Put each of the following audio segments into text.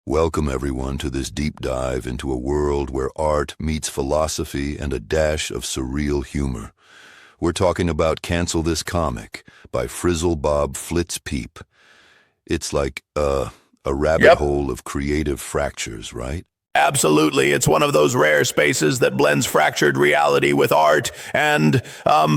Welcome everyone to this deep dive into a world where art meets philosophy and a dash of surreal humor. We're talking about Cancel This Comic by FrizzleBob Flitzpeep. It's like a rabbit hole of creative fractures, right? Absolutely. It's one of those rare spaces that blends fractured reality with art and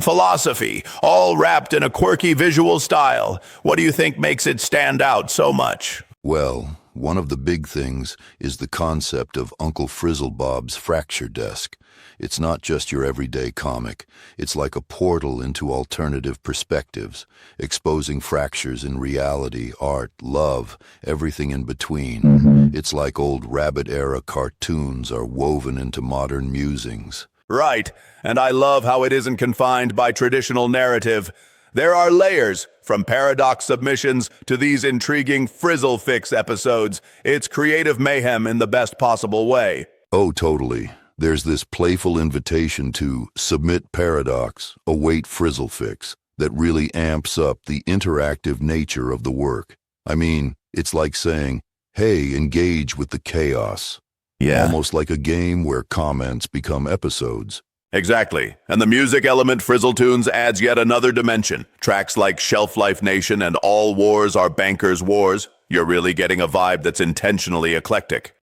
philosophy, all wrapped in a quirky visual style. What do you think makes it stand out so much? Well, one of the big things is the concept of Uncle FrizzleBob's fracture desk. It's not just your everyday comic. It's like a portal into alternative perspectives, exposing fractures in reality, art, love, everything in between. It's like old Rabbit-era cartoons are woven into modern musings. Right, and I love how it isn't confined by traditional narrative. There are layers, from paradox submissions to these intriguing FrizzleFix episodes. It's creative mayhem in the best possible way. Oh, totally. There's this playful invitation to submit paradox, await FrizzleFix, that really amps up the interactive nature of the work. I mean, it's like saying, hey, engage with the chaos. Yeah. Almost like a game where comments become episodes. Exactly. And the music element Frizzle Tunes adds yet another dimension. Tracks like Shelf Life Nation and All Wars Are Bankers' Wars. You're really getting a vibe that's intentionally eclectic.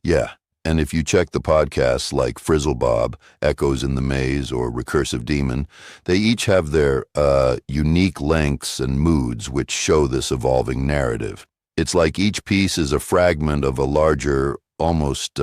Yeah. And if you check the podcasts like FrizzleBob, Echoes in the Maze, or Recursive Demon, they each have their unique lengths and moods which show this evolving narrative. It's like each piece is a fragment of a larger, almost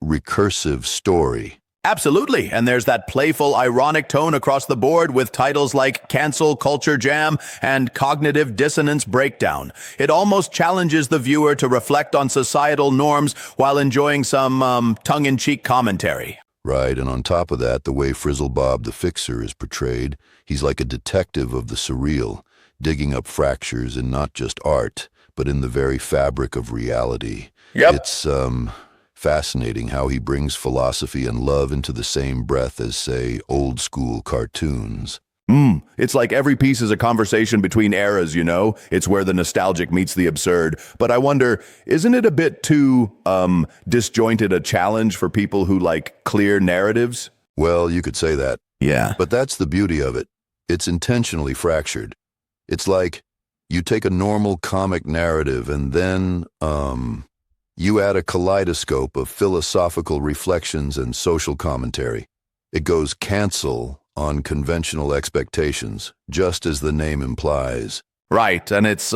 recursive story. Absolutely, and there's that playful, ironic tone across the board with titles like Cancel Culture Jam and Cognitive Dissonance Breakdown. It almost challenges the viewer to reflect on societal norms while enjoying some tongue-in-cheek commentary. Right, and on top of that, the way FrizzleBob the Fixer is portrayed, he's like a detective of the surreal, digging up fractures in not just art, but in the very fabric of reality. Yep. It's fascinating how he brings philosophy and love into the same breath as, say, old-school cartoons. It's like every piece is a conversation between eras, you know? It's where the nostalgic meets the absurd. But I wonder, isn't it a bit too disjointed a challenge for people who like clear narratives? Well, you could say that. Yeah. But that's the beauty of it. It's intentionally fractured. It's like you take a normal comic narrative and then, you add a kaleidoscope of philosophical reflections and social commentary. It goes cancel on conventional expectations, just as the name implies. Right, and it's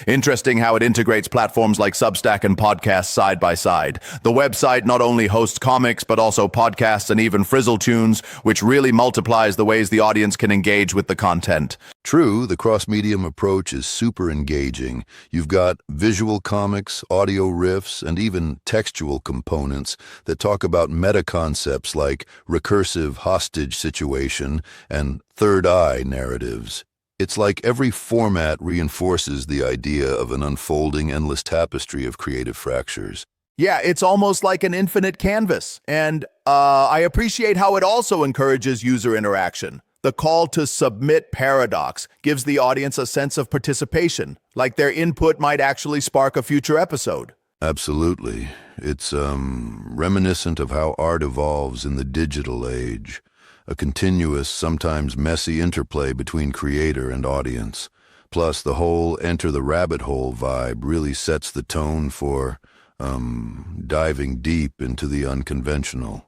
interesting how it integrates platforms like Substack and podcasts side by side. The website not only hosts comics, but also podcasts and even Frizzle Tunes, which really multiplies the ways the audience can engage with the content. True, the cross-medium approach is super engaging. You've got visual comics, audio riffs, and even textual components that talk about meta-concepts like recursive hostage situation and third eye narratives. It's like every format reinforces the idea of an unfolding endless tapestry of creative fractures. Yeah, it's almost like an infinite canvas. And I appreciate how it also encourages user interaction. The call to submit paradox gives the audience a sense of participation, like their input might actually spark a future episode. Absolutely. It's reminiscent of how art evolves in the digital age. A continuous, sometimes messy interplay between creator and audience. Plus, the whole enter the rabbit hole vibe really sets the tone for, diving deep into the unconventional.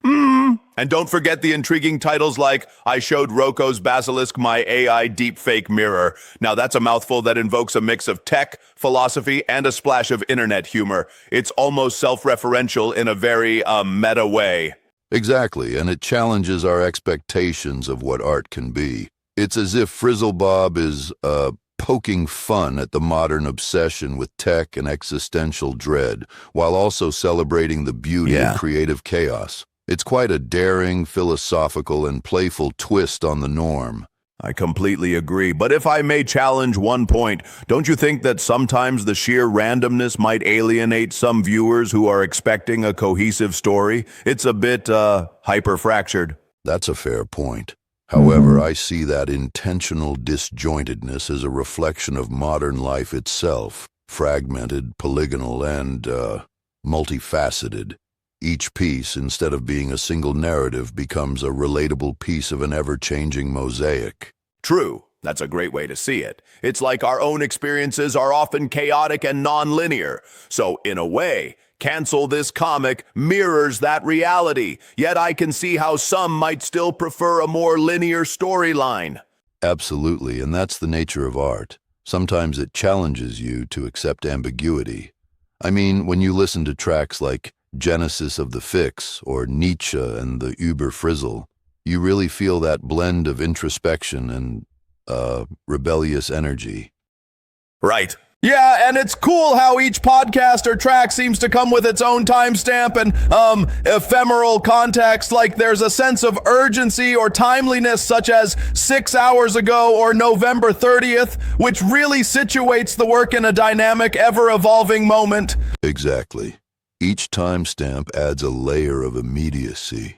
And don't forget the intriguing titles like I Showed Roko's Basilisk My AI Deepfake Mirror. Now that's a mouthful that invokes a mix of tech, philosophy, and a splash of internet humor. It's almost self-referential in a very meta way. Exactly, and it challenges our expectations of what art can be. It's as if FrizzleBob is poking fun at the modern obsession with tech and existential dread, while also celebrating the beauty of creative chaos. It's quite a daring, philosophical, and playful twist on the norm. I completely agree, but if I may challenge one point, don't you think that sometimes the sheer randomness might alienate some viewers who are expecting a cohesive story? It's a bit, hyper-fractured. That's a fair point. However, I see that intentional disjointedness as a reflection of modern life itself. fragmented, polygonal, and multifaceted. Each piece, instead of being a single narrative, becomes a relatable piece of an ever-changing mosaic. True. That's a great way to see it. It's like our own experiences are often chaotic and non-linear. So, in a way, Cancel This Comic mirrors that reality. Yet I can see how some might still prefer a more linear storyline. Absolutely, and that's the nature of art. Sometimes it challenges you to accept ambiguity. I mean, when you listen to tracks like Genesis of the Fix or Nietzsche and the Uber Frizzle, you really feel that blend of introspection and rebellious energy. Right. Yeah, and it's cool how each podcast or track seems to come with its own timestamp and, ephemeral context, like there's a sense of urgency or timeliness such as 6 hours ago or November 30th, which really situates the work in a dynamic, ever-evolving moment. Exactly. Each timestamp adds a layer of immediacy.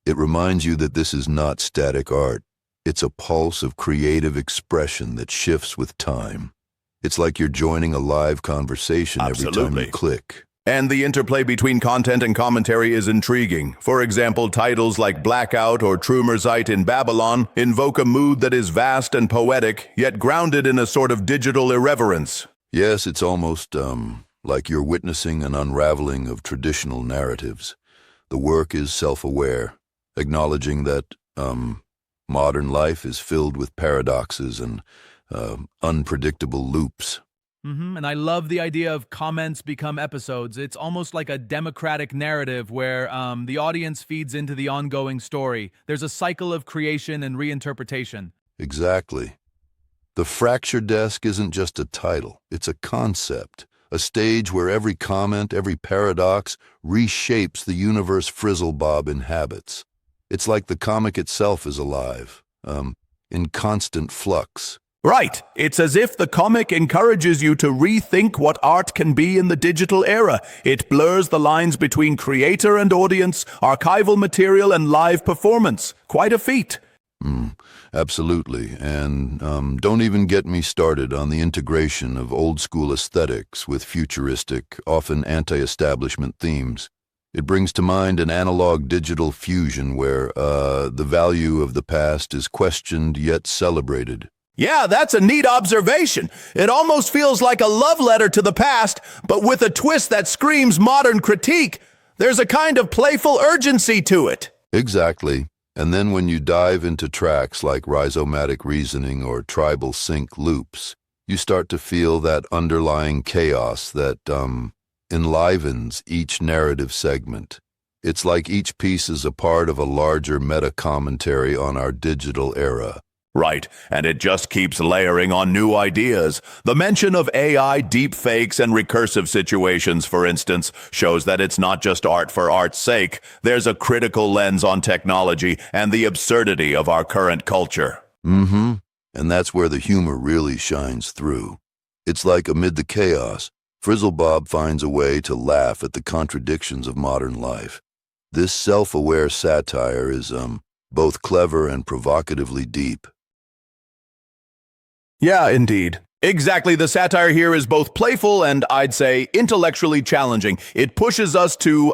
It reminds you that this is not static art. It's a pulse of creative expression that shifts with time. It's like you're joining a live conversation every time you click. And the interplay between content and commentary is intriguing. For example, titles like Blackout or Trumerzeit in Babylon invoke a mood that is vast and poetic, yet grounded in a sort of digital irreverence. Yes, it's almost like you're witnessing an unraveling of traditional narratives. The work is self-aware, acknowledging that modern life is filled with paradoxes and unpredictable loops. And I love the idea of comments become episodes. It's almost like a democratic narrative where the audience feeds into the ongoing story. There's a cycle of creation and reinterpretation. Exactly. The Fracture Desk isn't just a title, it's a concept, a stage where every comment, every paradox reshapes the universe FrizzleBob inhabits. It's like the comic itself is alive, in constant flux. Right. It's as if the comic encourages you to rethink what art can be in the digital era. It blurs the lines between creator and audience, archival material and live performance. Quite a feat. Absolutely. And don't even get me started on the integration of old-school aesthetics with futuristic, often anti-establishment themes. It brings to mind an analog-digital fusion where the value of the past is questioned yet celebrated. Yeah, that's a neat observation. It almost feels like a love letter to the past, but with a twist that screams modern critique. There's a kind of playful urgency to it. Exactly. And then when you dive into tracks like rhizomatic reasoning or tribal sync loops, you start to feel that underlying chaos that enlivens each narrative segment. It's like each piece is a part of a larger meta-commentary on our digital era. Right, and it just keeps layering on new ideas. The mention of AI, deepfakes, and recursive situations, for instance, shows that it's not just art for art's sake. There's a critical lens on technology and the absurdity of our current culture. And that's where the humor really shines through. It's like amid the chaos, FrizzleBob finds a way to laugh at the contradictions of modern life. This self-aware satire is both clever and provocatively deep. Yeah, indeed. Exactly, the satire here is both playful and, I'd say, intellectually challenging. It pushes us to,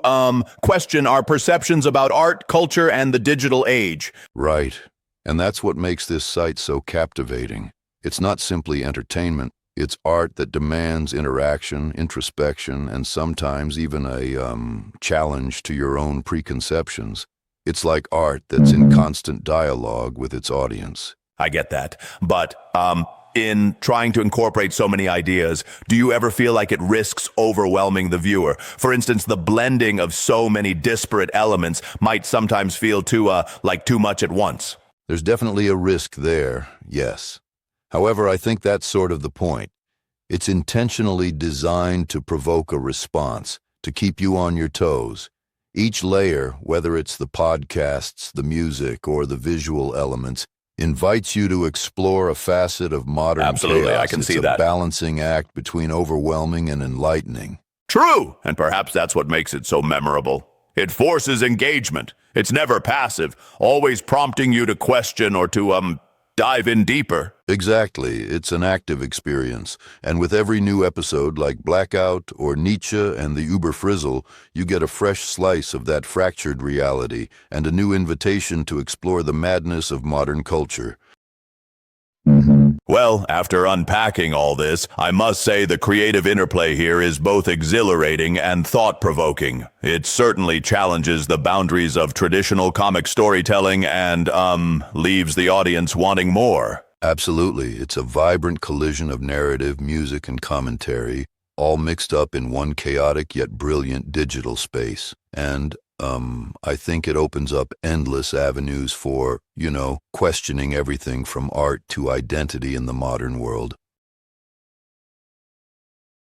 question our perceptions about art, culture, and the digital age. Right, and that's what makes this site so captivating. It's not simply entertainment, it's art that demands interaction, introspection, and sometimes even a, challenge to your own preconceptions. It's like art that's in constant dialogue with its audience. I get that, but, in trying to incorporate so many ideas, do you ever feel like it risks overwhelming the viewer? For instance, the blending of so many disparate elements might sometimes feel too much at once. There's definitely a risk there, yes. However, I think that's sort of the point. It's intentionally designed to provoke a response, to keep you on your toes. Each layer, whether it's the podcasts, the music, or the visual elements, invites you to explore a facet of modern Absolutely, chaos. I can see it's that. A balancing act between overwhelming and enlightening. True, and perhaps that's what makes it so memorable. It forces engagement. It's never passive, always prompting you to question or to, dive in deeper. Exactly. It's an active experience. And with every new episode like Blackout or Nietzsche and the Uber Frizzle, you get a fresh slice of that fractured reality and a new invitation to explore the madness of modern culture. Well, after unpacking all this, I must say the creative interplay here is both exhilarating and thought-provoking. It certainly challenges the boundaries of traditional comic storytelling and, leaves the audience wanting more. Absolutely. It's a vibrant collision of narrative, music, and commentary, all mixed up in one chaotic yet brilliant digital space. And, I think it opens up endless avenues for, questioning everything from art to identity in the modern world.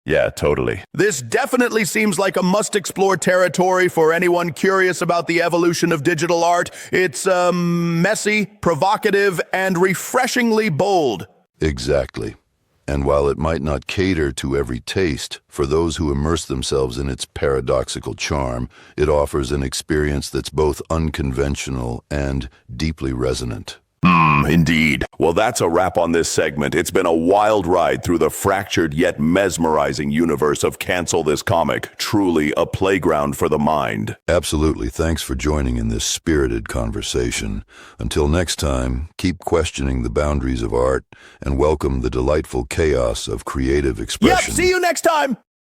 Yeah, totally. This definitely seems like a must-explore territory for anyone curious about the evolution of digital art. It's, messy, provocative, and refreshingly bold. Exactly. And while it might not cater to every taste, for those who immerse themselves in its paradoxical charm, it offers an experience that's both unconventional and deeply resonant. Indeed. Well, that's a wrap on this segment. It's been a wild ride through the fractured yet mesmerizing universe of Cancel This Comic. Truly a playground for the mind. Absolutely. Thanks for joining in this spirited conversation. Until next time, keep questioning the boundaries of art and welcome the delightful chaos of creative expression. Yep, see you next time!